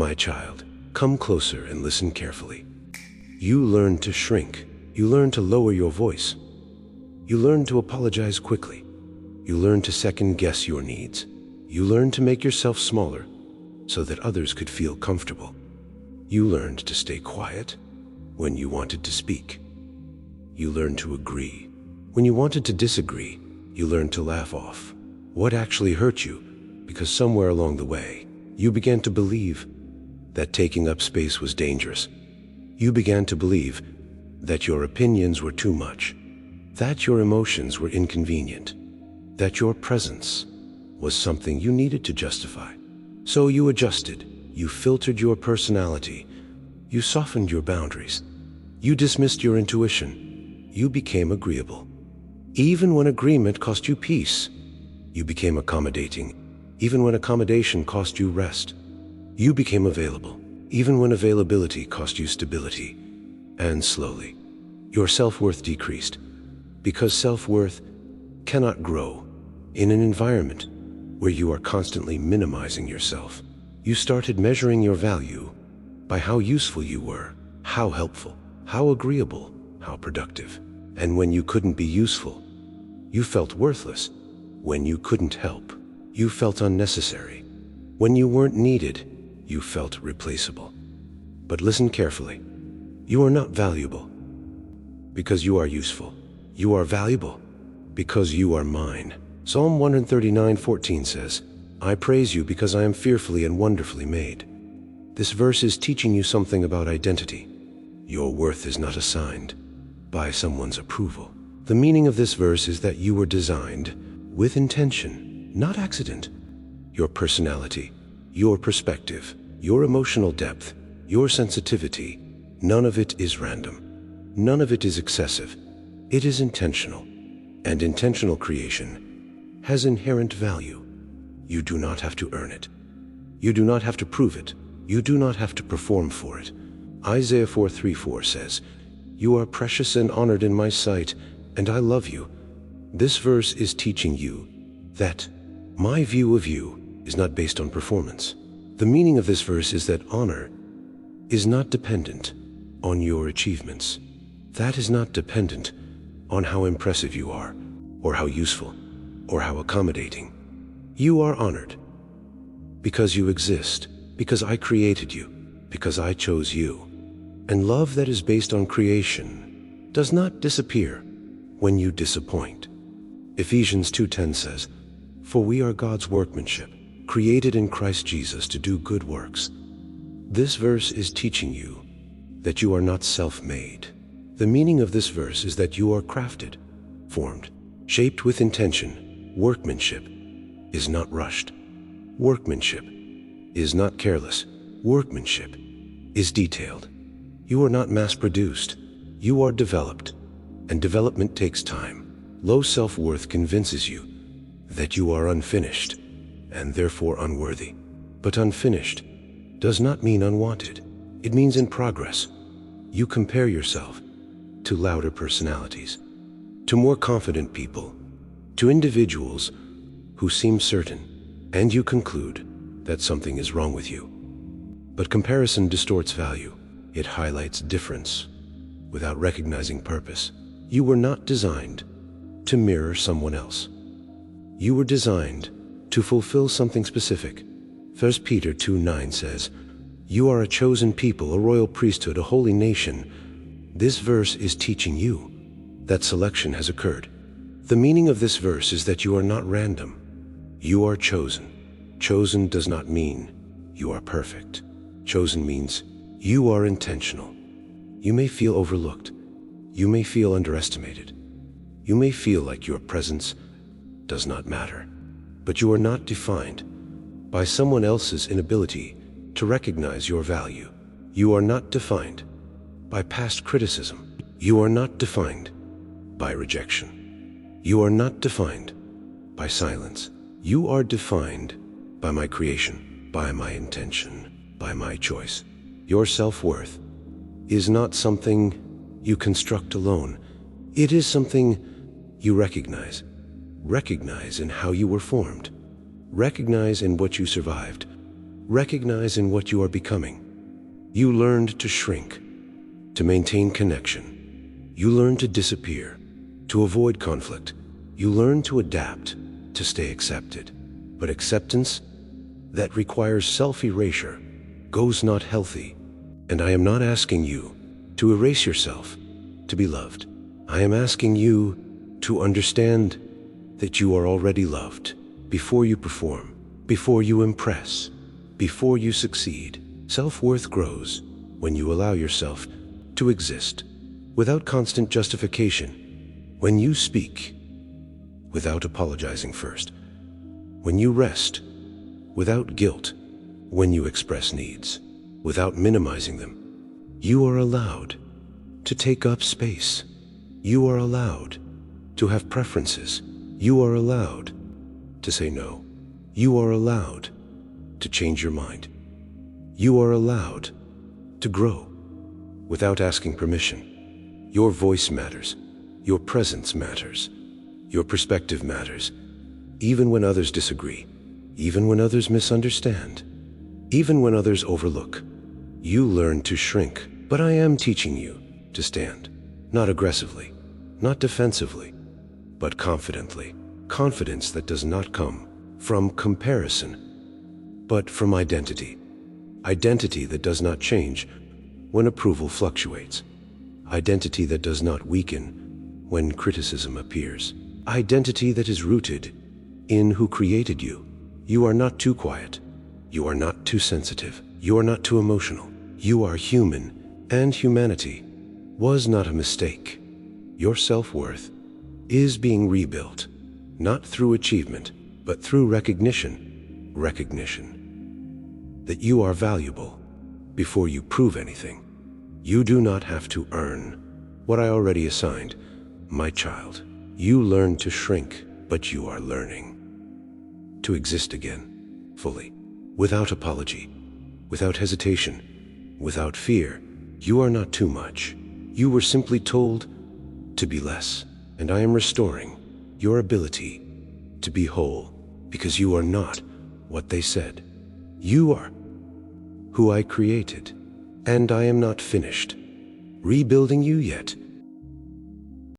My child, come closer and listen carefully. You learn to shrink. You learn to lower your voice. You learn to apologize quickly. You learn to second-guess your needs. You learn to make yourself smaller so that others could feel comfortable. You learned to stay quiet when you wanted to speak. You learned to agree. When you wanted to disagree, you learned to laugh off what actually hurt you, because somewhere along the way, you began to believe that taking up space was dangerous. You began to believe that your opinions were too much, that your emotions were inconvenient, that your presence was something you needed to justify. So you adjusted, you filtered your personality, you softened your boundaries, you dismissed your intuition, you became agreeable. Even when agreement cost you peace, you became accommodating. Even when accommodation cost you rest, you became available. Even when availability cost you stability. And slowly, your self-worth decreased, because self-worth cannot grow in an environment where you are constantly minimizing yourself. You started measuring your value by how useful you were, how helpful, how agreeable, how productive. And when you couldn't be useful, you felt worthless. When you couldn't help, you felt unnecessary. When you weren't needed, you felt replaceable. But listen carefully. You are not valuable because you are useful. You are valuable because you are mine. Psalm 139:14 says, I praise you because I am fearfully and wonderfully made. This verse is teaching you something about identity. Your worth is not assigned by someone's approval. The meaning of this verse is that you were designed with intention, not accident. Your personality, your perspective, your emotional depth, your sensitivity, none of it is random. None of it is excessive. It is intentional. And intentional creation has inherent value. You do not have to earn it. You do not have to prove it. You do not have to perform for it. Isaiah 4:3-4 says, You are precious and honored in my sight, and I love you. This verse is teaching you that my view of you is not based on performance. The meaning of this verse is that honor is not dependent on your achievements. That is not dependent on how impressive you are, or how useful, or how accommodating. You are honored because you exist, because I created you, because I chose you. And love that is based on creation does not disappear when you disappoint. Ephesians 2:10 says, For we are God's workmanship, created in Christ Jesus to do good works. This verse is teaching you that you are not self-made. The meaning of this verse is that you are crafted, formed, shaped with intention. Workmanship is not rushed. Workmanship is not careless. Workmanship is detailed. You are not mass-produced. You are developed, and development takes time. Low self-worth convinces you that you are unfinished and therefore unworthy. But unfinished does not mean unwanted. It means in progress. You compare yourself to louder personalities, to more confident people, to individuals who seem certain, and you conclude that something is wrong with you. But comparison distorts value. It highlights difference without recognizing purpose. You were not designed to mirror someone else. You were designed to fulfill something specific. 1 Peter 2:9 says, You are a chosen people, a royal priesthood, a holy nation. This verse is teaching you that selection has occurred. The meaning of this verse is that you are not random. You are chosen. Chosen does not mean you are perfect. Chosen means you are intentional. You may feel overlooked. You may feel underestimated. You may feel like your presence does not matter. But you are not defined by someone else's inability to recognize your value. You are not defined by past criticism. You are not defined by rejection. You are not defined by silence. You are defined by my creation, by my intention, by my choice. Your self-worth is not something you construct alone. It is something you recognize. Recognize in how you were formed. Recognize in what you survived. recognize in what you are becoming. You learned to shrink, to maintain connection. You learned to disappear, to avoid conflict. You learned to adapt, to stay accepted. But acceptance that requires self-erasure goes not healthy. And I am not asking you to erase yourself to be loved. I am asking you to understand that you are already loved before you perform, before you impress, before you succeed. Self-worth grows when you allow yourself to exist without constant justification, when you speak without apologizing first, when you rest without guilt, when you express needs without minimizing them. You are allowed to take up space. You are allowed to have preferences. You are allowed to say no. You are allowed to change your mind. You are allowed to grow without asking permission. Your voice matters. Your presence matters. Your perspective matters. Even when others disagree, even when others misunderstand, even when others overlook, you learn to shrink. But I am teaching you to stand, not aggressively, not defensively, but confidently. Confidence that does not come from comparison, but from identity. Identity that does not change when approval fluctuates. Identity that does not weaken when criticism appears. Identity that is rooted in who created you. You are not too quiet. You are not too sensitive. You are not too emotional. You are human, and humanity was not a mistake. Your self-worth is being rebuilt, not through achievement, but through recognition. Recognition that you are valuable before you prove anything. You do not have to earn what I already assigned, my child. You learn to shrink, but you are learning to exist again, fully, without apology, without hesitation, without fear. You are not too much. You were simply told to be less, and I am restoring your ability to be whole, because you are not what they said. You are who I created, and I am not finished rebuilding you yet.